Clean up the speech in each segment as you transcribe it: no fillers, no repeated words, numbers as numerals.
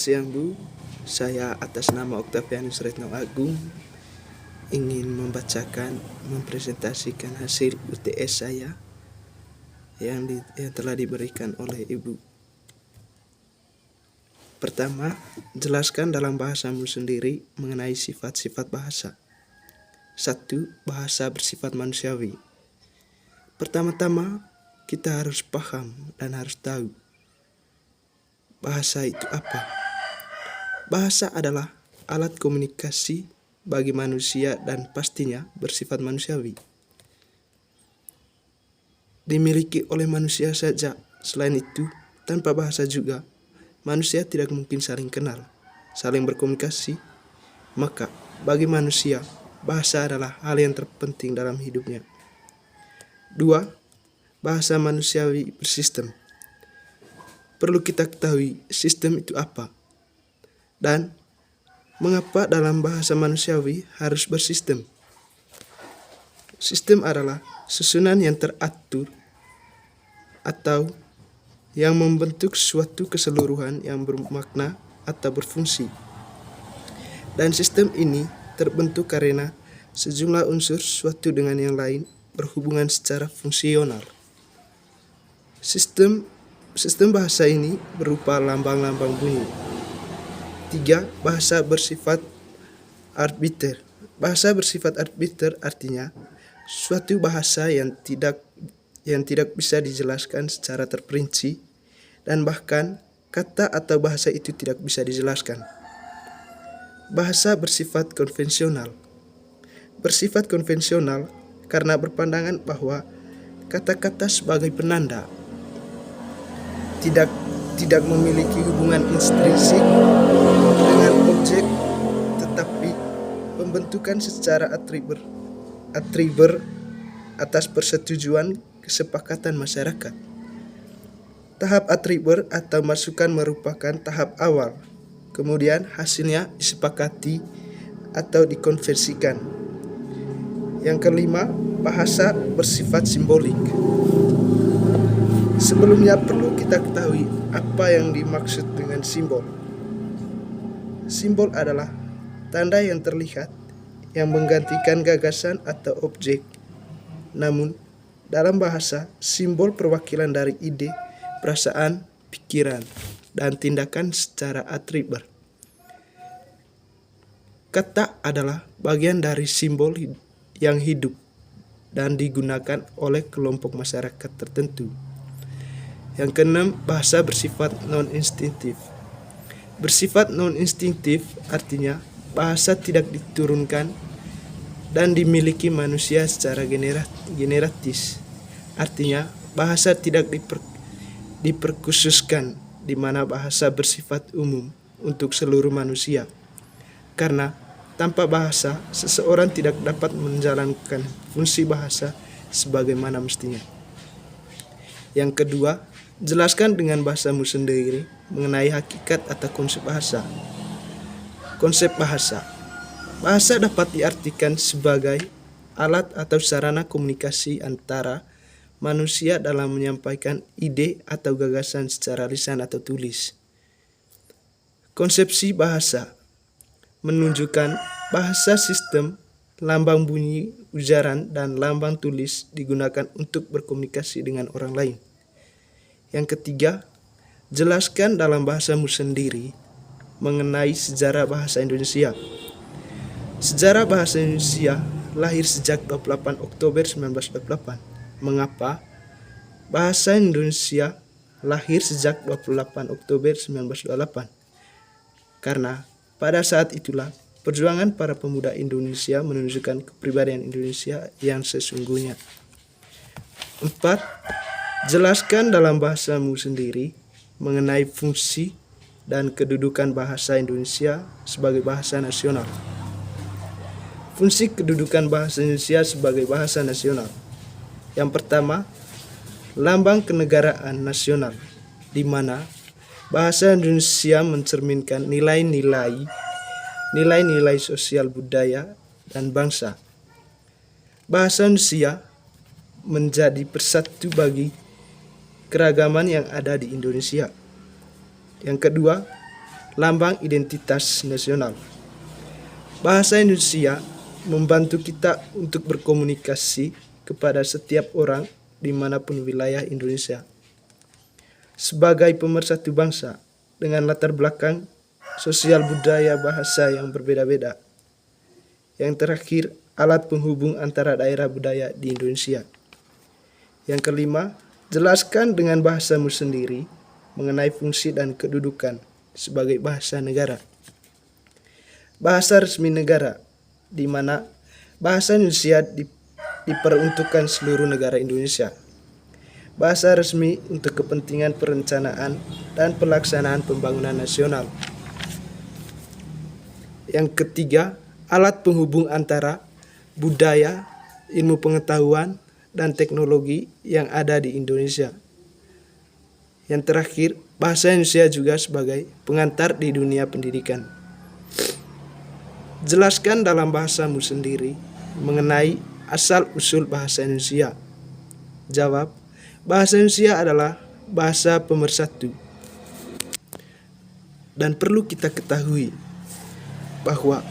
siang Bu, saya atas nama Oktavianus Retno Agung ingin mempresentasikan hasil UTS saya yang telah diberikan oleh Ibu. Pertama, jelaskan dalam bahasamu sendiri mengenai sifat-sifat bahasa. 1. Bahasa bersifat manusiawi. Pertama-tama, kita harus paham dan harus tahu bahasa itu apa. Bahasa adalah alat komunikasi bagi manusia dan pastinya bersifat manusiawi. Dimiliki oleh manusia saja. Selain itu, tanpa bahasa juga, manusia tidak mungkin saling kenal, saling berkomunikasi. Maka, bagi manusia, bahasa adalah hal yang terpenting dalam hidupnya. 2. Bahasa manusiawi bersistem. Perlu kita ketahui sistem itu apa dan mengapa dalam bahasa manusiawi harus bersistem. Sistem adalah susunan yang teratur atau yang membentuk suatu keseluruhan yang bermakna atau berfungsi. Dan sistem ini terbentuk karena sejumlah unsur suatu dengan yang lain berhubungan secara fungsional. Sistem bahasa ini berupa lambang-lambang bunyi. 3. Bahasa bersifat arbiter. Bahasa bersifat arbiter artinya suatu bahasa yang tidak bisa dijelaskan secara terperinci dan bahkan kata atau bahasa itu tidak bisa dijelaskan. Bahasa bersifat konvensional. Bersifat konvensional karena berpandangan bahwa kata-kata sebagai penanda tidak memiliki hubungan intrinsik dengan objek, tetapi pembentukan secara atribur atas persetujuan kesepakatan masyarakat. Tahap atribur atau masukan merupakan tahap awal, kemudian hasilnya disepakati atau dikonversikan. Yang kelima, bahasa bersifat simbolik. Sebelumnya perlu kita ketahui apa yang dimaksud dengan simbol. Simbol adalah tanda yang terlihat yang menggantikan gagasan atau objek. Namun, dalam bahasa, simbol perwakilan dari ide, perasaan, pikiran, dan tindakan secara atribut. Kata adalah bagian dari simbol yang hidup dan digunakan oleh kelompok masyarakat tertentu. Yang keenam, bahasa bersifat non-instintif. Bersifat non-instintif artinya bahasa tidak diturunkan dan dimiliki manusia secara generatis. Artinya bahasa tidak diperkhususkan, di mana bahasa bersifat umum untuk seluruh manusia. Karena tanpa bahasa, seseorang tidak dapat menjalankan fungsi bahasa sebagaimana mestinya. Yang kedua, jelaskan dengan bahasamu sendiri mengenai hakikat atau konsep bahasa. Konsep bahasa. Bahasa dapat diartikan sebagai alat atau sarana komunikasi antara manusia dalam menyampaikan ide atau gagasan secara lisan atau tulis. Konsepsi bahasa menunjukkan bahasa sistem, lambang bunyi, ujaran, dan lambang tulis digunakan untuk berkomunikasi dengan orang lain. Yang ketiga, jelaskan dalam bahasamu sendiri mengenai sejarah bahasa Indonesia. Sejarah bahasa Indonesia lahir sejak 28 Oktober 1928. Mengapa? Bahasa Indonesia lahir sejak 28 Oktober 1928. Karena pada saat itulah perjuangan para pemuda Indonesia menunjukkan kepribadian Indonesia yang sesungguhnya. 4. Jelaskan dalam bahasamu sendiri mengenai fungsi dan kedudukan bahasa Indonesia sebagai bahasa nasional. Fungsi kedudukan bahasa Indonesia sebagai bahasa nasional. Yang pertama, lambang kenegaraan nasional, di mana bahasa Indonesia mencerminkan nilai-nilai sosial budaya dan bangsa. Bahasa Indonesia menjadi persatu bagi keragaman yang ada di Indonesia. Yang kedua, lambang identitas nasional. Bahasa Indonesia membantu kita untuk berkomunikasi kepada setiap orang dimanapun wilayah Indonesia. Sebagai pemersatu bangsa dengan latar belakang sosial budaya bahasa yang berbeda-beda. Yang terakhir, alat penghubung antara daerah budaya di Indonesia. Yang kelima, jelaskan dengan bahasamu sendiri mengenai fungsi dan kedudukan sebagai bahasa negara. Bahasa resmi negara, di mana bahasa Indonesia diperuntukkan seluruh negara Indonesia. Bahasa resmi untuk kepentingan perencanaan dan pelaksanaan pembangunan nasional. Yang ketiga, alat penghubung antara budaya, ilmu pengetahuan, dan teknologi yang ada di Indonesia. Yang terakhir, bahasa Indonesia juga sebagai pengantar di dunia pendidikan. Jelaskan dalam bahasamu sendiri mengenai asal-usul bahasa Indonesia. Jawab, bahasa Indonesia adalah bahasa pemersatu. Dan perlu kita ketahui bahwa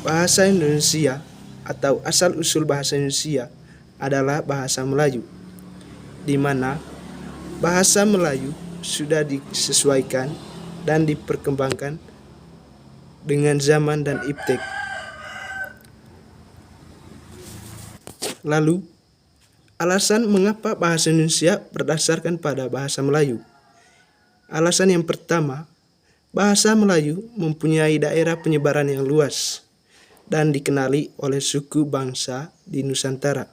bahasa Indonesia atau asal-usul bahasa Indonesia adalah bahasa Melayu, di mana bahasa Melayu sudah disesuaikan dan diperkembangkan dengan zaman dan iptek. Lalu, alasan mengapa bahasa Indonesia berdasarkan pada bahasa Melayu. Alasan yang pertama, bahasa Melayu mempunyai daerah penyebaran yang luas dan dikenali oleh suku bangsa di Nusantara.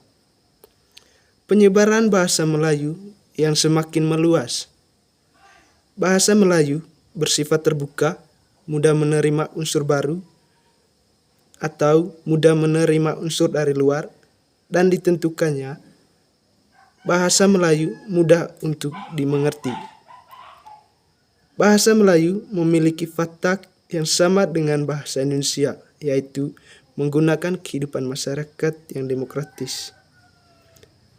Penyebaran bahasa Melayu yang semakin meluas. Bahasa Melayu bersifat terbuka, mudah menerima unsur baru, atau mudah menerima unsur dari luar, dan ditentukannya bahasa Melayu mudah untuk dimengerti. Bahasa Melayu memiliki watak yang sama dengan bahasa Indonesia, yaitu menggunakan kehidupan masyarakat yang demokratis.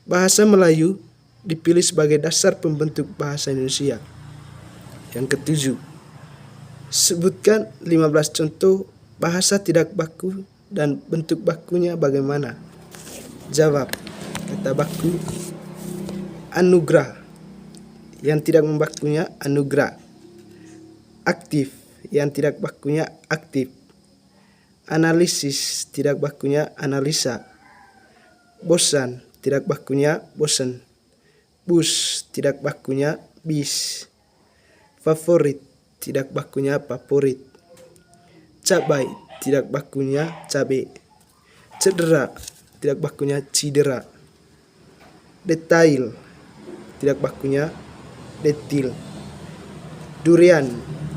Bahasa Melayu dipilih sebagai dasar pembentuk bahasa Indonesia. Yang ketujuh, sebutkan 15 contoh bahasa tidak baku dan bentuk bakunya bagaimana? Jawab, kata baku, anugerah. Yang tidak membakunya anugerah. Aktif, yang tidak bakunya aktif. Analisis, tidak bakunya analisa. Bosan, tidak bakunya bosan. Bus, tidak bakunya bis. Favorit, tidak bakunya favorit. Cabai, tidak bakunya cabai. Cedera, tidak bakunya cidera. Detail, tidak bakunya detil. Durian,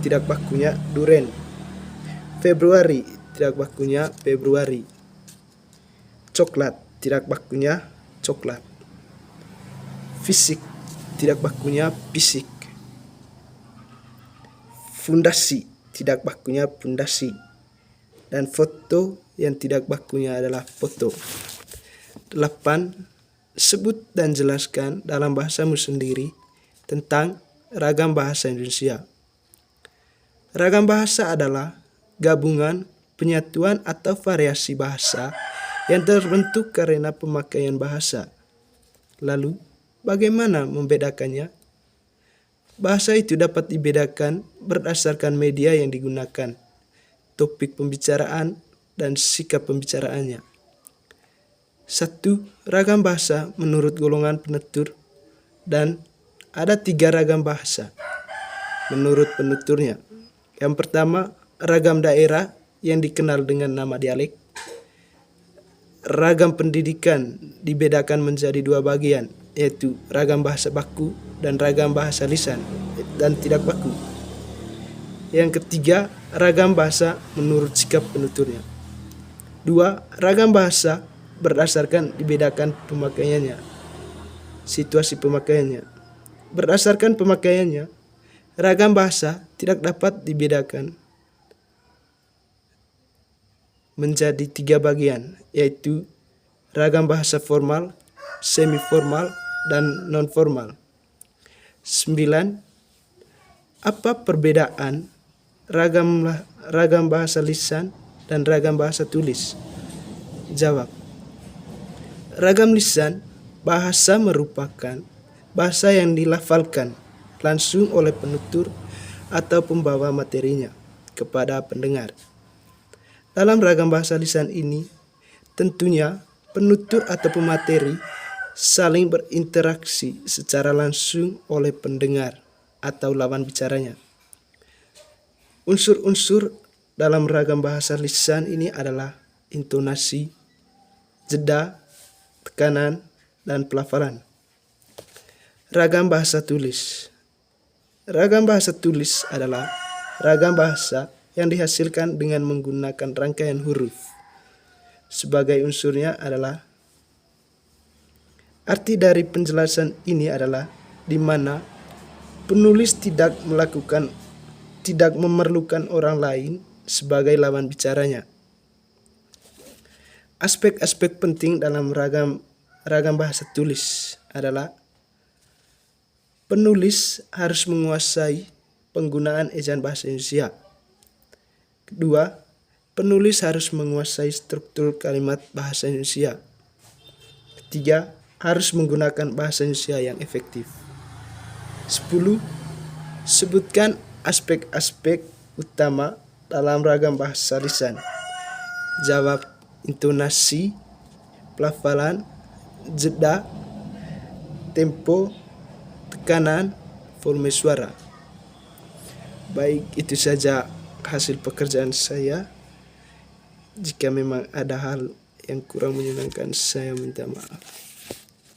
tidak bakunya duren. Februari, tidak bakunya Februari. Coklat, tidak bakunya coklat. Fisik, tidak bakunya fisik. Fundasi, tidak bakunya fundasi. Dan foto yang tidak bakunya adalah foto. 8. Sebut dan jelaskan dalam bahasamu sendiri tentang ragam bahasa Indonesia. Ragam bahasa adalah gabungan, penyatuan atau variasi bahasa yang terbentuk karena pemakaian bahasa. Lalu, bagaimana membedakannya? Bahasa itu dapat dibedakan berdasarkan media yang digunakan, topik pembicaraan, dan sikap pembicaraannya. 1. Ragam bahasa menurut golongan penutur, dan ada 3 ragam bahasa menurut penuturnya. Yang pertama, ragam daerah yang dikenal dengan nama dialek. Ragam pendidikan dibedakan menjadi 2 bagian, yaitu ragam bahasa baku dan ragam bahasa lisan dan tidak baku. Yang ketiga, ragam bahasa menurut sikap penuturnya. 2. Ragam bahasa berdasarkan dibedakan pemakaiannya, situasi pemakaiannya. Berdasarkan pemakaiannya, ragam bahasa tidak dapat dibedakan menjadi 3 bagian, yaitu ragam bahasa formal, semi-formal, dan non-formal. 9. Apa perbedaan ragam bahasa lisan dan ragam bahasa tulis. Jawab. Ragam lisan bahasa merupakan bahasa yang dilafalkan langsung oleh penutur atau pembawa materinya kepada pendengar. Dalam ragam bahasa lisan ini, tentunya penutur atau pemateri saling berinteraksi secara langsung oleh pendengar atau lawan bicaranya. Unsur-unsur dalam ragam bahasa lisan ini adalah intonasi, jeda, tekanan, dan pelafalan. Ragam bahasa tulis. Ragam bahasa tulis adalah ragam bahasa yang dihasilkan dengan menggunakan rangkaian huruf. Sebagai unsurnya adalah arti dari penjelasan ini adalah di mana penulis tidak memerlukan orang lain sebagai lawan bicaranya. Aspek-aspek penting dalam ragam bahasa tulis adalah penulis harus menguasai penggunaan ejaan bahasa Indonesia. Kedua, penulis harus menguasai struktur kalimat bahasa Indonesia. Ketiga, harus menggunakan bahasa Indonesia yang efektif. 10. Sebutkan aspek-aspek utama dalam ragam bahasa lisan. Jawab. Intonasi, pelafalan, jeda, tempo, tekanan, volume suara. Baik, itu saja hasil pekerjaan saya. Jika memang ada hal yang kurang menyenangkan, saya minta maaf.